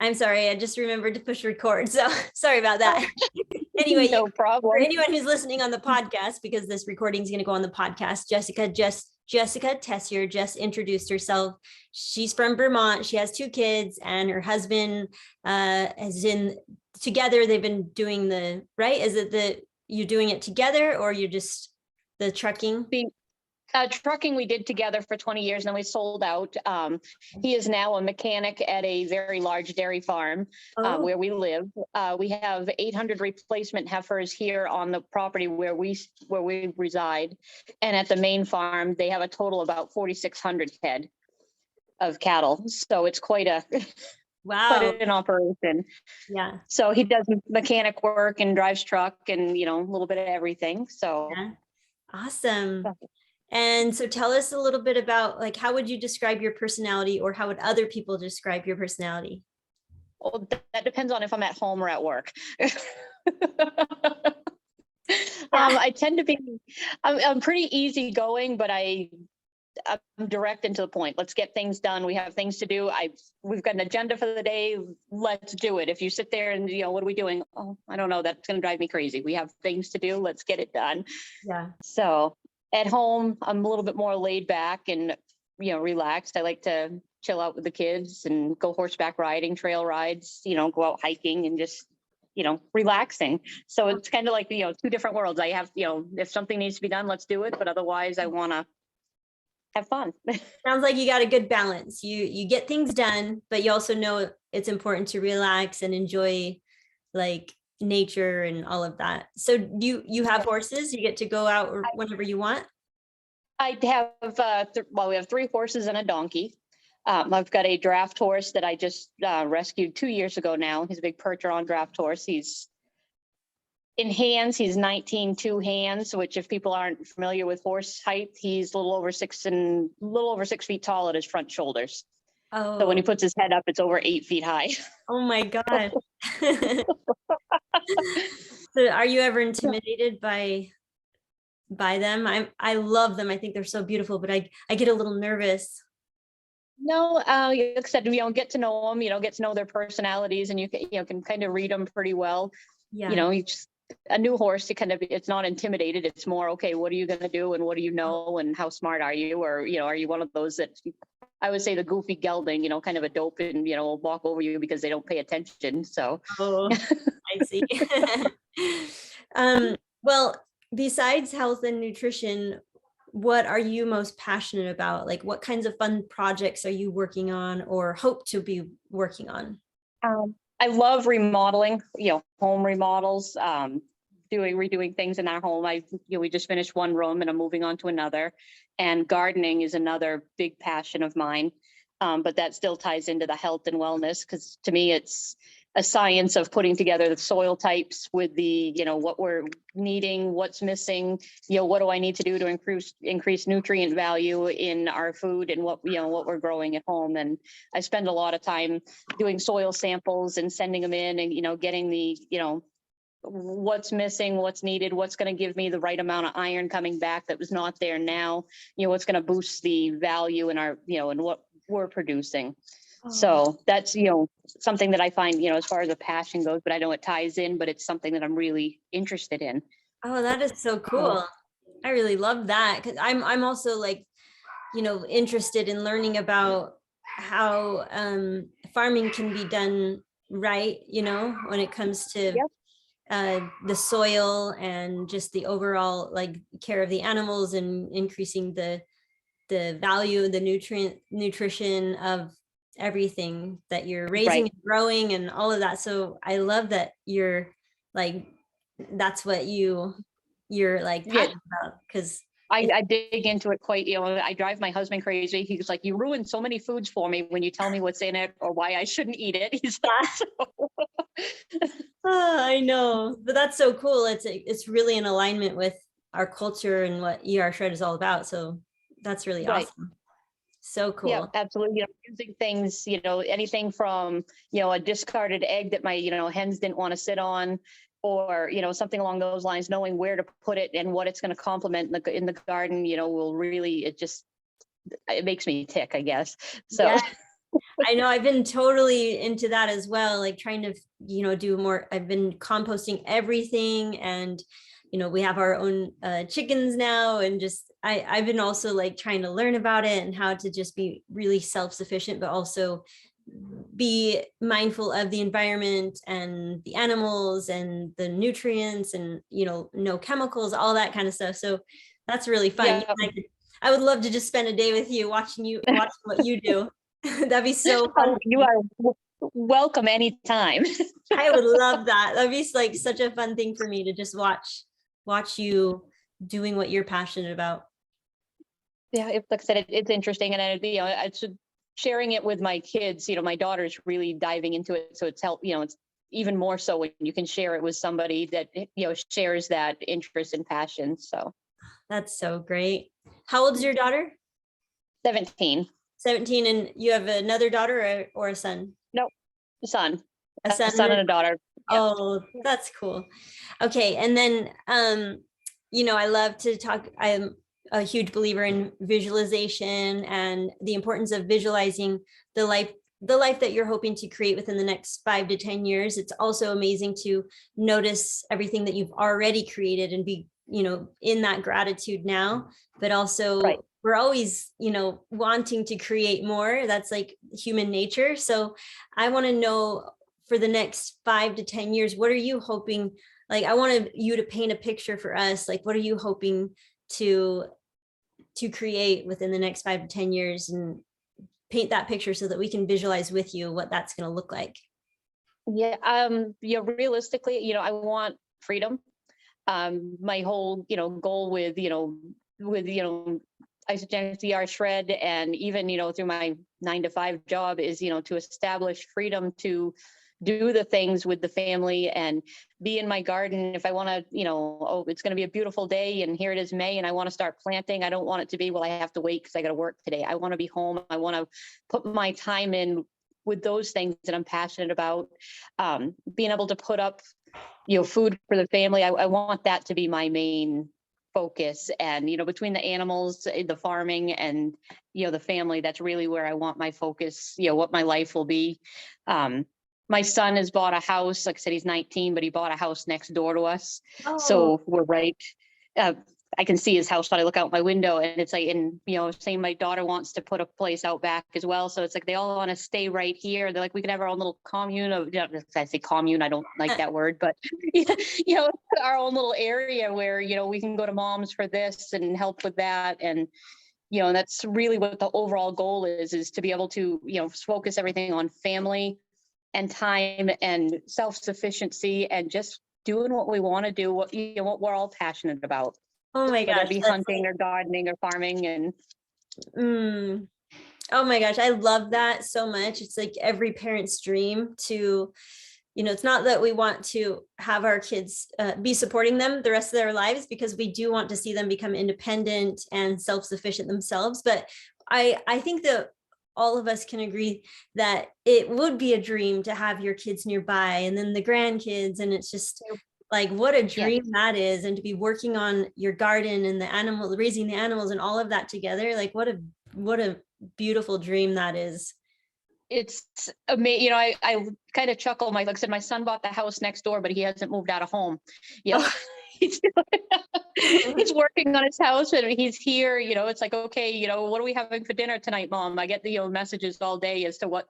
I'm sorry, I just remembered to push record, so sorry about that. Anyway, No problem. for anyone who's listening on the podcast, because this recording is going to go on the podcast, Jessica Tessier just introduced herself. She's from Vermont. She has 2 kids, and her husband together. They've been doing Is it you're doing it together, or you're just the trucking? Trucking we did together for 20 years, and then we sold out. He is now a mechanic at a very large dairy farm where we live. We have 800 replacement heifers here on the property where we reside, and at the main farm they have a total of about 4,600 head of cattle. So it's quite quite an operation. Yeah. So he does mechanic work and drives truck and a little bit of everything. So yeah. Awesome. And so tell us a little bit about, how would you describe your personality, or how would other people describe your personality? Well, that depends on if I'm at home or at work. I tend to be, I'm pretty easygoing, but I'm direct and to the point. Let's get things done. We have things to do. We've got an agenda for the day. Let's do it. If you sit there and, what are we doing? Oh, I don't know. That's going to drive me crazy. We have things to do. Let's get it done. Yeah. So at home, I'm a little bit more laid back and, relaxed. I like to chill out with the kids and go horseback riding, trail rides, go out hiking and just, relaxing. So it's kind of like, 2 different worlds. I have, if something needs to be done, let's do it. But otherwise, I want to have fun. Sounds like you got a good balance. You get things done, but you also know it's important to relax and enjoy nature and all of that. So you have horses? You get to go out whenever you want? I have, we have 3 horses and a donkey. I've got a draft horse that I just rescued 2 years ago now. He's a big Percheron draft horse. He's in hands, he's 19.2 hands, which if people aren't familiar with horse height, he's a little over 6 feet tall at his front shoulders. Oh. So when he puts his head up, it's over 8 feet high. Oh my God. So are you ever intimidated by them? I love them. I think they're so beautiful, but I get a little nervous. No, like I said, get to know them, get to know their personalities, and you can kind of read them pretty well. Yeah. A new horse, it's not intimidated. It's more, okay, what are you going to do? And what do you know? And how smart are you? Or, are you one of those that I would say the goofy gelding, kind of a dope and, will walk over you because they don't pay attention. So. Oh, I see. Well, besides health and nutrition, what are you most passionate about? What kinds of fun projects are you working on or hope to be working on? I love remodeling, home remodels, redoing things in our home. We just finished one room and I'm moving on to another, and gardening is another big passion of mine. But that still ties into the health and wellness, because to me, it's a science of putting together the soil types with the, what we're needing, what's missing, what do I need to do to increase nutrient value in our food and what we're growing at home. And I spend a lot of time doing soil samples and sending them in and, getting the, what's missing, what's needed, what's going to give me the right amount of iron coming back that was not there now, what's going to boost the value in our, in what we're producing. So that's, something that I find, as far as a passion goes, but I know it ties in, but it's something that I'm really interested in. Oh, that is so cool. I really love that, because I'm also interested in learning about how farming can be done right, when it comes to the soil and just the overall care of the animals and increasing the value, the nutrition of everything that you're raising and growing and all of that. So I love that you're that's what you're passionate about, because I dig into it quite, I drive my husband crazy. He's like, you ruin so many foods for me when you tell me what's in it or why I shouldn't eat it. He's like, I know, but that's so cool. It's really in alignment with our culture and what ER Shred is all about. So that's really awesome. So cool. Yeah, absolutely. Using things, anything from, a discarded egg that my, hens didn't want to sit on, or, something along those lines, knowing where to put it and what it's going to complement in the garden, will really, it makes me tick, I guess. So. Yeah. I know I've been totally into that as well, like trying to, do more. I've been composting everything, and we have our own chickens now, and just I've been also like trying to learn about it and how to just be really self-sufficient, but also be mindful of the environment and the animals and the nutrients and no chemicals, all that kind of stuff. So that's really fun. Yeah. I would love to just spend a day with you watching what you do. That'd be so fun. You are welcome anytime. I would love that. That'd be like such a fun thing for me to just watch you doing what you're passionate about. Yeah, like I said, it's interesting, and it's sharing it with my kids. My daughter's really diving into it, so it's helped. It's even more so when you can share it with somebody that shares that interest and passion. So that's so great. How old is your daughter? 17. 17, and you have another daughter or a son? No, son. A son and a daughter. Oh, that's cool. Okay, and then I love to talk. I'm a huge believer in visualization and the importance of visualizing the life that you're hoping to create within the next 5 to 10 years. It's also amazing to notice everything that you've already created and be, in that gratitude now, but also Right. We're always, wanting to create more. That's like human nature. So I want to know, for the next 5 to 10 years, what are you hoping? Like, I wanted you to paint a picture for us. Like, what are you hoping to create within the next 5 to 10 years, and paint that picture so that we can visualize with you what that's going to look like? Yeah. Realistically, I want freedom. My whole, goal with I suggest the shred, and even, through my 9-to-5 job is, to establish freedom to do the things with the family and be in my garden. If I want to, it's going to be a beautiful day and here it is May and I want to start planting. I don't want it to be, well, I have to wait because I got to work today. I want to be home. I want to put my time in with those things that I'm passionate about. Being able to put up, food for the family. I want that to be my main focus. And, between the animals, the farming, and, the family, that's really where I want my focus, what my life will be. My son has bought a house. Like I said, he's 19, but he bought a house next door to us. Oh. So we're right. I can see his house when I look out my window, and it's like, saying my daughter wants to put a place out back as well. So it's like, they all want to stay right here. They're like, we can have our own little commune of, I say commune, I don't like that word, but, our own little area where, we can go to mom's for this and help with that. And, and that's really what the overall goal is to be able to, focus everything on family and time and self-sufficiency and just doing what we want to do, what we're all passionate about. Oh my gosh. Whether it be hunting or gardening or farming. And oh my gosh, I love that so much. It's like every parent's dream to, it's not that we want to have our kids be supporting them the rest of their lives, because we do want to see them become independent and self-sufficient themselves. But I think that all of us can agree that it would be a dream to have your kids nearby and then the grandkids. And it's just like, what a dream that is. And to be working on your garden and raising the animals and all of that together, like what a beautiful dream that is. It's amazing. I kind of chuckle. Like I said, my son bought the house next door, but he hasn't moved out of home. He's working on his house and he's here. It's like, okay, what are we having for dinner tonight, Mom? I get the messages all day as to what,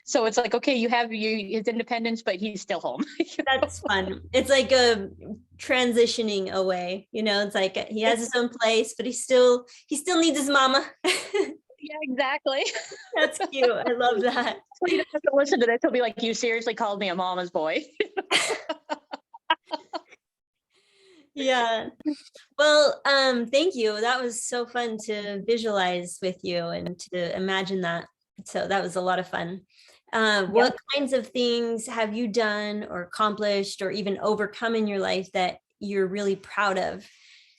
so it's like, okay, you have his independence, but he's still home. That's fun. It's like a transitioning away, it's like he has his own place, but he still needs his mama. Yeah, exactly. That's cute. I love that. So you don't have to listen to this. He'll be like, you seriously called me a mama's boy. Yeah. Well, thank you. That was so fun to visualize with you and to imagine that. So that was a lot of fun. What kinds of things have you done or accomplished or even overcome in your life that you're really proud of?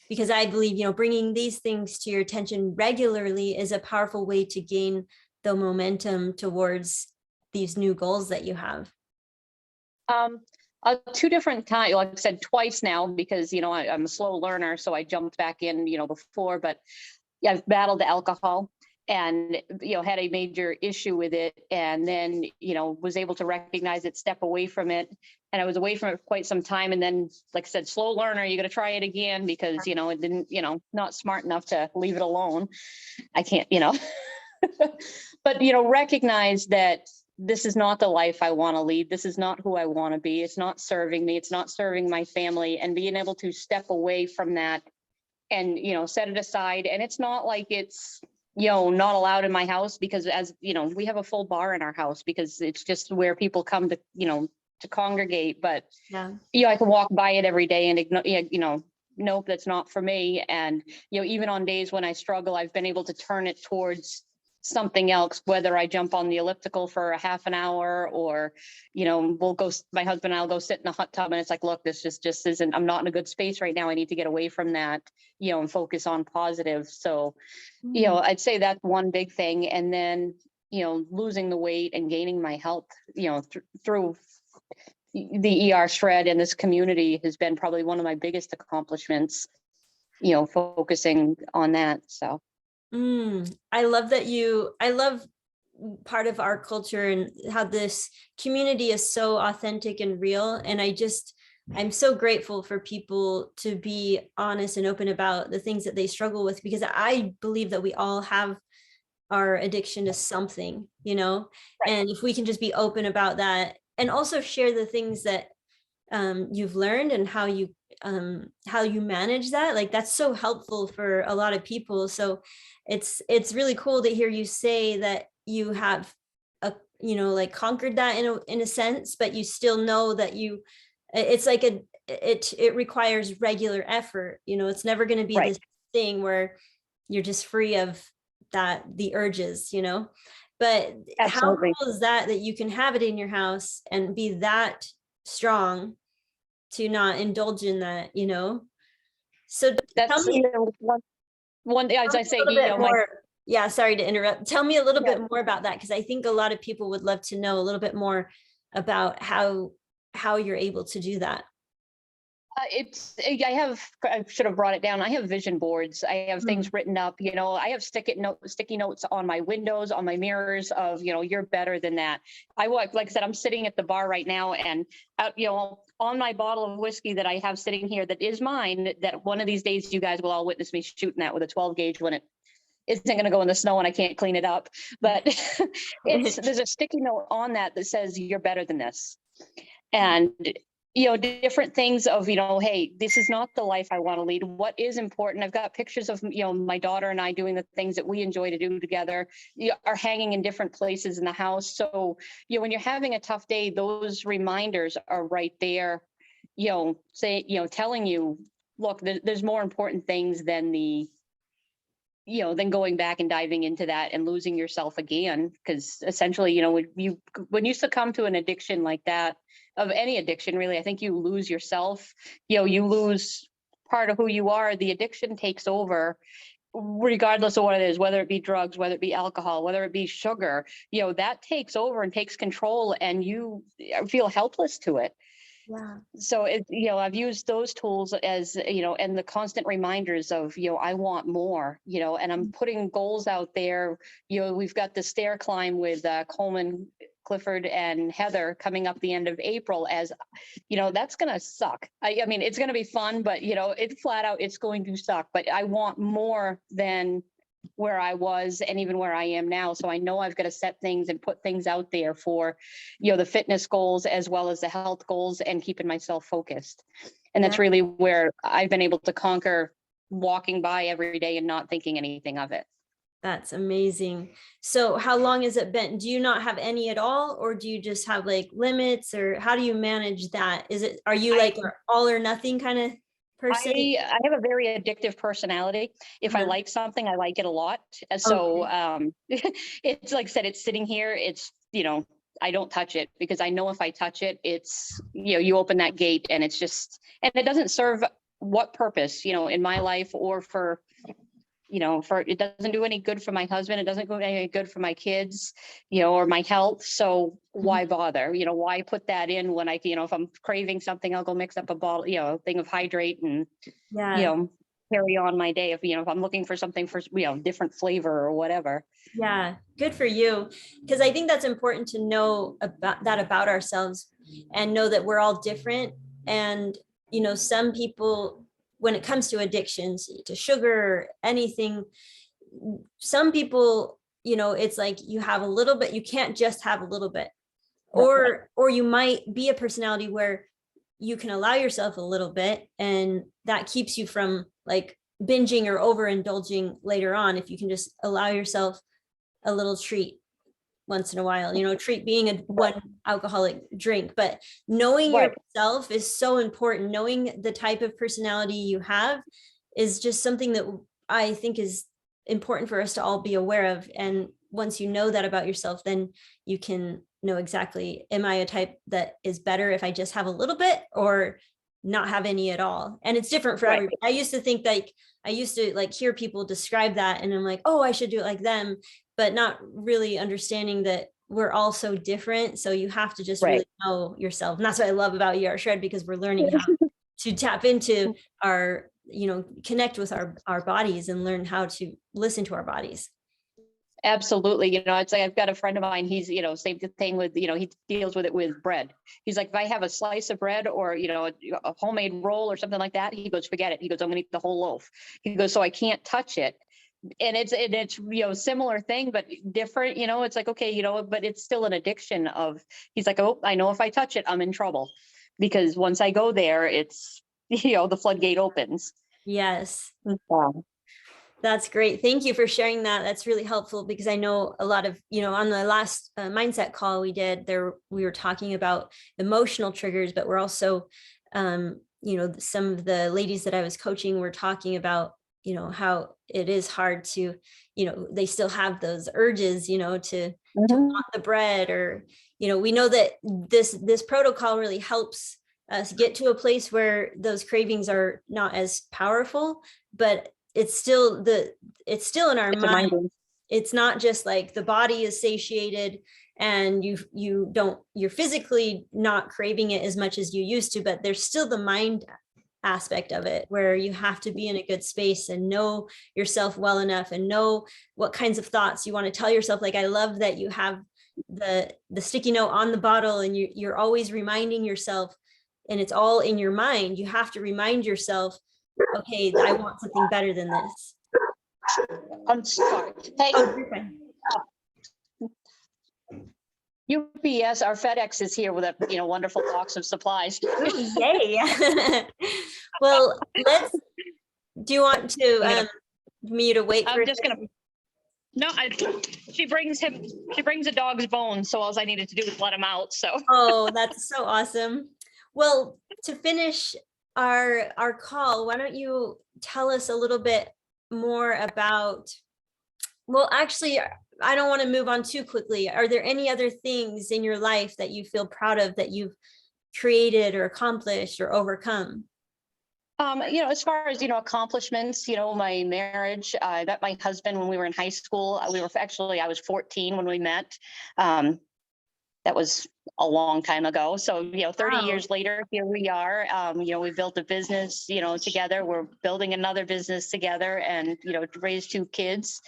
Because I believe, bringing these things to your attention regularly is a powerful way to gain the momentum towards these new goals that you have. 2 different times, like I said, twice now, because, I'm a slow learner. So I jumped back in, before, but I've battled alcohol. and, had a major issue with it. And then, was able to recognize it, step away from it. And I was away from it for quite some time. And then, like I said, slow learner, you got to try it again because, it didn't, not smart enough to leave it alone. I can't, but, recognize that this is not the life I want to lead. This is not who I want to be. It's not serving me. It's not serving my family, and being able to step away from that and, set it aside. And it's not like it's, not allowed in my house, because as, we have a full bar in our house because it's just where people come to, to congregate. But, Yeah. I can walk by it every day and ignore, nope, that's not for me. And, even on days when I struggle, I've been able to turn it towards something else, whether I jump on the elliptical for a half an hour or, my husband and I'll go sit in the hot tub, and it's like, look, this just isn't, I'm not in a good space right now. I need to get away from that, and focus on positive. So, I'd say that's one big thing. And then, losing the weight and gaining my health, through the ER shred and this community has been probably one of my biggest accomplishments, focusing on that. So. I love that I love part of our culture and how this community is so authentic and real. And I'm so grateful for people to be honest and open about the things that they struggle with, because I believe that we all have our addiction to something, Right. and if we can just be open about that and also share the things that you've learned and how you manage that, like that's so helpful for a lot of people. So it's really cool to hear you say that you have like conquered that in a sense, but you still know that it's like it requires regular effort. It's never going to be Right. this thing where you're just free of the urges, but how Absolutely. cool is that you can have it in your house and be that strong to not indulge in that, So tell That's, me one, as I a say, little bit more. Yeah, sorry to interrupt. Tell me a little bit more about that, because I think a lot of people would love to know a little bit more about how you're able to do that. I should have brought it down. I have vision boards. I have things written up, I have sticky notes on my windows, on my mirrors of, you're better than that. Like I said, I'm sitting at the bar right now, and on my bottle of whiskey that I have sitting here, that is mine, that one of these days you guys will all witness me shooting that with a 12 gauge when it isn't going to go in the snow and I can't clean it up. But there's a sticky note on that says, you're better than this. And different things of, hey, this is not the life I want to lead. What is important? I've got pictures of, my daughter and I doing the things that we enjoy to do together, are hanging in different places in the house. So, when you're having a tough day, those reminders are right there, telling you, look, there's more important things than than going back and diving into that and losing yourself again. Because essentially, when you succumb to an addiction like that, of any addiction, really, I think you lose yourself. You lose part of who you are. The addiction takes over, regardless of what it is, whether it be drugs, whether it be alcohol, whether it be sugar, that takes over and takes control, and you feel helpless to it. Yeah. So I've used those tools as, and the constant reminders of, I want more, and I'm putting goals out there. We've got the stair climb with Coleman, Clifford, and Heather coming up the end of April. As that's going to suck. I mean, it's going to be fun, but it's flat out, it's going to suck. But I want more than where I was and even where I am now. So I know I've got to set things and put things out there for, the fitness goals as well as the health goals, and keeping myself focused. And that's really where I've been able to conquer walking by every day and not thinking anything of it. That's amazing. So how long has it been? Do you not have any at all, or do you just have like limits, or how do you manage that? Are you like an all or nothing kind of person? I have a very addictive personality. If I like something, I like it a lot. So it's like I said, it's sitting here. It's, I don't touch it, because I know if I touch it, it's, you open that gate and it's just, and it doesn't serve what purpose, in my life, or for, it doesn't do any good for my husband. It doesn't do any good for my kids, or my health. So why bother? Why put that in when if I'm craving something, I'll go mix up a bottle, a thing of hydrate and, carry on my day if, if I'm looking for something for, different flavor or whatever. Yeah, good for you. Because I think that's important to know about ourselves, and know that we're all different. And, some people, when it comes to addictions, to sugar, anything, some people, it's like you have a little bit, you can't just have a little bit. Or you might be a personality where you can allow yourself a little bit, and that keeps you from like binging or overindulging later on, if you can just allow yourself a little treat once in a while, treat being one alcoholic drink. But knowing yourself is so important. Knowing the type of personality you have is just something that I think is important for us to all be aware of. And once you know that about yourself, then you can know exactly, am I a type that is better if I just have a little bit, or not have any at all? And it's different for everybody. I used to think I used to hear people describe that, and I'm like, oh, I should do it like them, but not really understanding that we're all so different. So you have to just really know yourself. And that's what I love about ER Shred, because we're learning how to tap into our, connect with our bodies, and learn how to listen to our bodies. Absolutely. It's like, I've got a friend of mine, he's, same thing with, he deals with it with bread. He's like, if I have a slice of bread or, a homemade roll or something like that, he goes, forget it. He goes, I'm going to eat the whole loaf. He goes, so I can't touch it. And it's, similar thing, but different, it's like, okay, but it's still an addiction of, he's like, oh, I know if I touch it, I'm in trouble, because once I go there, it's, the floodgate opens. Yes. Yeah. That's great. Thank you for sharing that. That's really helpful, because I know a lot of, on the last mindset call we did there, we were talking about emotional triggers, but we're also, some of the ladies that I was coaching were talking about, how it is hard to, they still have those urges, to want the bread, or, we know that this protocol really helps us get to a place where those cravings are not as powerful, but it's still in our mind. It's not just like the body is satiated and you're physically not craving it as much as you used to, but there's still the mind aspect of it, where you have to be in a good space and know yourself well enough, and know what kinds of thoughts you want to tell yourself. Like, I love that you have the sticky note on the bottle, and you're always reminding yourself, and it's all in your mind. You have to remind yourself, okay, I want something better than this. I'm sorry. Hey. UPS, our FedEx is here with a wonderful box of supplies. Ooh, yay. Well, do you want to me to wait for? I'm just gonna. No, she brings a dog's bone, so all I needed to do was let him out. So. Oh, that's so awesome. Well, to finish our call, why don't you tell us a little bit more about, well, actually, I don't want to move on too quickly. Are there any other things in your life that you feel proud of, that you've created or accomplished or overcome? As far as, accomplishments, my marriage, I met my husband when we were in high school. I was 14 when we met. That was a long time ago. So, 30 years later, here we are. We built a business, together. We're building another business together, and, raised 2 kids.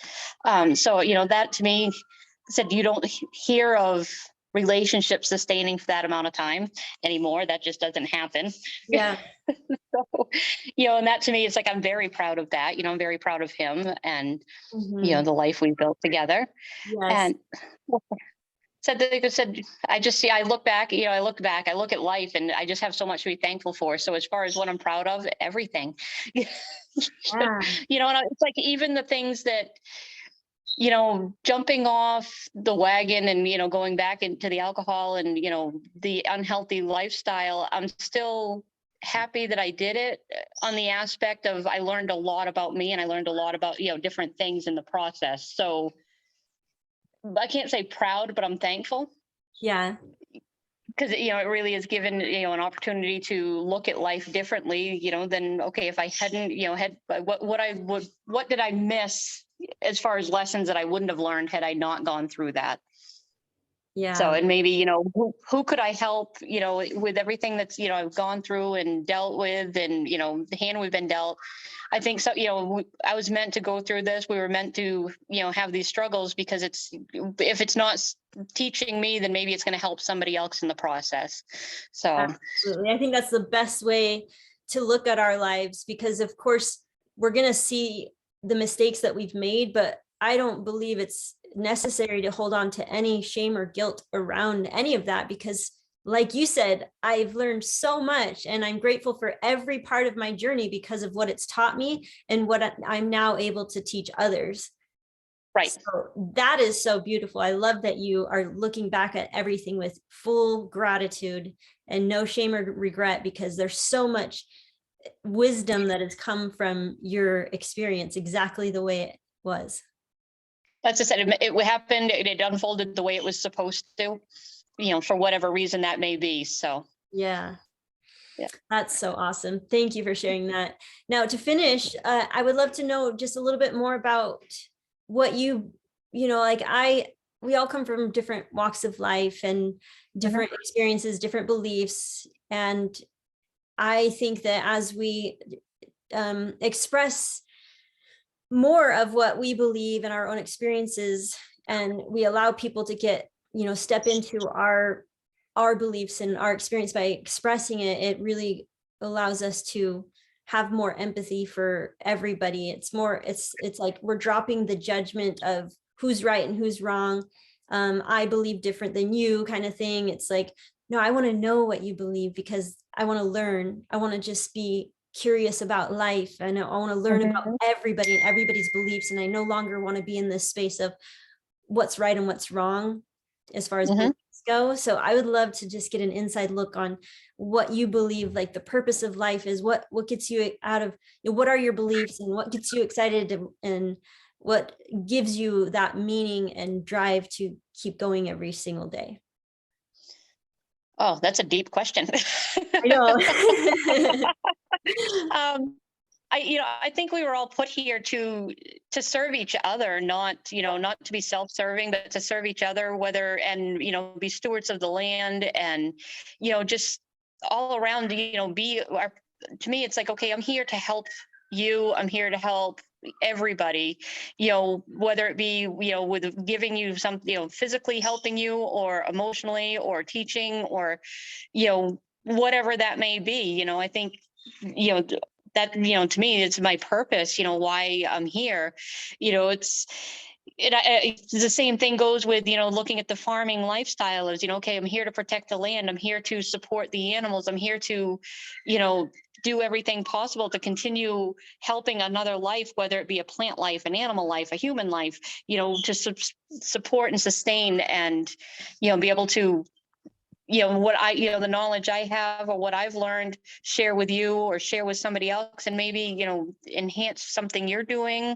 So, that to me said, you don't hear of relationships sustaining for that amount of time anymore. That just doesn't happen. Yeah. So, and that to me, it's like, I'm very proud of that. I'm very proud of him, and, the life we built together. Yes. And I look back, I look at life, and I just have so much to be thankful for. So as far as what I'm proud of, everything. Yeah. And it's like, even the things that, jumping off the wagon and, going back into the alcohol and, the unhealthy lifestyle, I'm still happy that I did it, on the aspect of, I learned a lot about me, and I learned a lot about, different things in the process. So I can't say proud, but I'm thankful. Yeah. Because, it really has given, an opportunity to look at life differently, than, okay, if I hadn't, what did I miss as far as lessons that I wouldn't have learned had I not gone through that? So, Yeah. and maybe, who could I help, with everything that's, I've gone through and dealt with, and, the hand we've been dealt. I think so, I was meant to go through this. We were meant to, have these struggles, because if it's not teaching me, then maybe it's going to help somebody else in the process. So, Absolutely. I think that's the best way to look at our lives, because of course we're going to see the mistakes that we've made, but I don't believe it's necessary to hold on to any shame or guilt around any of that, because like you said, I've learned so much and I'm grateful for every part of my journey because of what it's taught me and what I'm now able to teach others. right. So that is so beautiful. I love that you are looking back at everything with full gratitude and no shame or regret, because there's so much wisdom that has come from your experience exactly the way it was. That's just it happened. It unfolded the way it was supposed to, for whatever reason that may be. So, Yeah, yeah. that's so awesome. Thank you for sharing that. Now, to finish, I would love to know just a little bit more about what like we all come from different walks of life and different experiences, different beliefs. And I think that as we express more of what we believe in our own experiences, and we allow people to get, step into our beliefs and our experience by expressing it, it really allows us to have more empathy for everybody. It's like we're dropping the judgment of who's right and who's wrong. I believe different than you kind of thing. It's like, no, I want to know what you believe because I want to learn. I want to just be curious about life. And I want to learn about everybody and everybody's beliefs. And I no longer want to be in this space of what's right and what's wrong as far as beliefs go. So I would love to just get an inside look on what you believe, like the purpose of life is, what gets you out of, what are your beliefs and what gets you excited and what gives you that meaning and drive to keep going every single day. Oh, that's a deep question. I know. I think we were all put here to serve each other, not to be self-serving, but to serve each other, and be stewards of the land, and just all around, to me, it's like, okay, I'm here to help you. I'm here to help everybody, whether it be, with giving you some, physically helping you, or emotionally, or teaching, or, whatever that may be. I think, that, to me, it's my purpose, why I'm here. It's the same thing goes with, looking at the farming lifestyle as, okay, I'm here to protect the land. I'm here to support the animals. I'm here to, do everything possible to continue helping another life, whether it be a plant life, an animal life, a human life, to support and sustain, and, be able to, the knowledge I have or what I've learned, share with you or share with somebody else, and maybe, enhance something you're doing,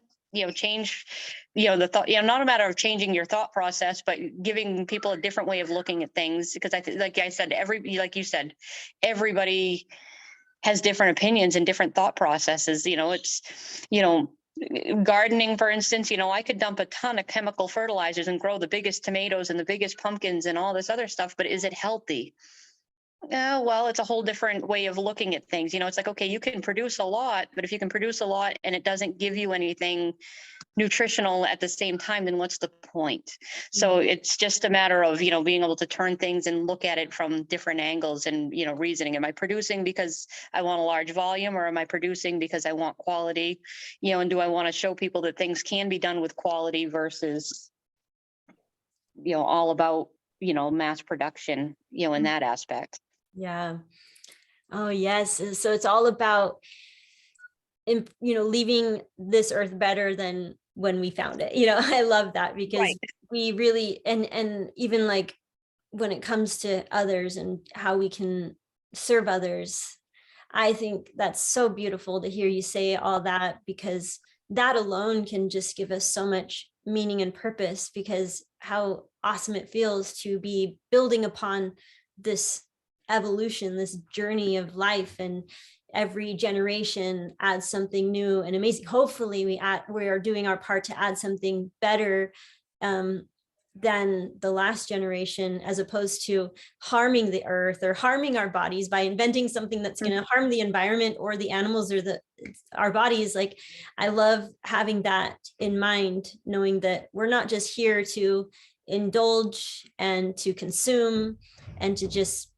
change, the thought, not a matter of changing your thought process, but giving people a different way of looking at things. Because like I said, like you said, everybody has different opinions and different thought processes. It's, gardening, for instance, I could dump a ton of chemical fertilizers and grow the biggest tomatoes and the biggest pumpkins and all this other stuff, but is it healthy? Well, it's a whole different way of looking at things. It's like, okay, you can produce a lot, but if you can produce a lot and it doesn't give you anything nutritional at the same time, then what's the point? So it's just a matter of, being able to turn things and look at it from different angles and, reasoning. Am I producing because I want a large volume, or am I producing because I want quality? And do I want to show people that things can be done with quality versus, all about, mass production, in that aspect. Yeah. Oh, yes. So it's all about, leaving this earth better than when we found it. I love that, because Right. we really, and even like when it comes to others and how we can serve others, I think that's so beautiful to hear you say all that, because that alone can just give us so much meaning and purpose, because how awesome it feels to be building upon this evolution, this journey of life, and every generation adds something new and amazing. Hopefully we are doing our part to add something better, than the last generation, as opposed to harming the earth or harming our bodies by inventing something that's going to harm the environment or the animals or our bodies. Like, I love having that in mind, knowing that we're not just here to indulge and to consume and to just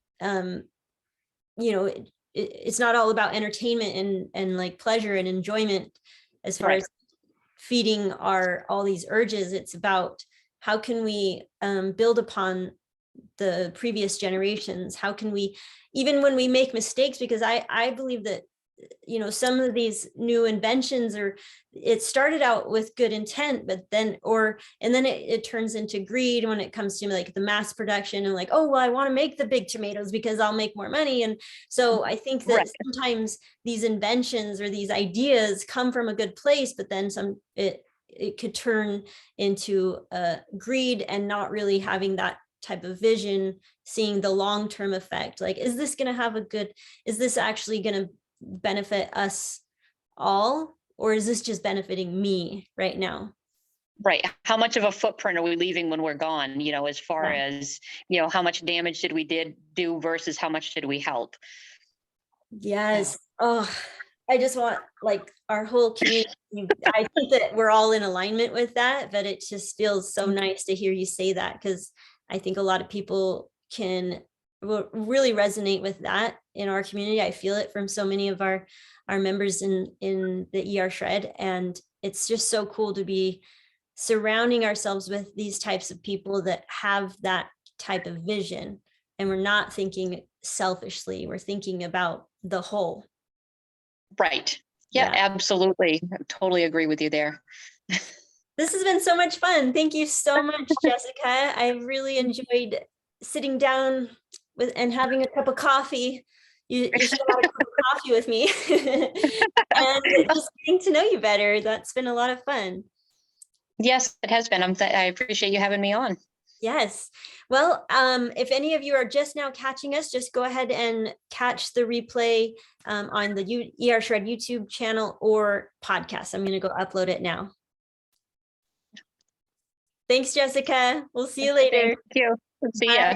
it's not all about entertainment and like pleasure and enjoyment as far as feeding all these urges. It's about how can we build upon the previous generations? How can we, even when we make mistakes, because I believe that, some of these new inventions, or it started out with good intent, but then, and then it turns into greed when it comes to like the mass production and like, oh, well, I want to make the big tomatoes because I'll make more money. And so I think that sometimes these inventions or these ideas come from a good place, but then it could turn into greed and not really having that type of vision, seeing the long-term effect. Like, is this actually going to benefit us all, or is this just benefiting me right now? Right. How much of a footprint are we leaving when we're gone? As far as, how much damage did we do versus how much did we help? Yes. Oh, I just want like our whole community. I think that we're all in alignment with that, but it just feels so nice to hear you say that, because I think a lot of people will really resonate with that in our community. I feel it from so many of our members in the ER Shred, and it's just so cool to be surrounding ourselves with these types of people that have that type of vision, and we're not thinking selfishly, we're thinking about the whole. Right. Yeah, absolutely. I totally agree with you there. This has been so much fun. Thank you so much, Jessica. I've really enjoyed sitting down and having a cup of coffee. You should have had a cup of coffee with me and just getting to know you better. That's been a lot of fun. Yes, it has been. I appreciate you having me on. Yes. Well, if any of you are just now catching us, just go ahead and catch the replay on the ER Shred YouTube channel or podcast. I'm going to go upload it now. Thanks, Jessica. We'll see you later. Thank you. See ya.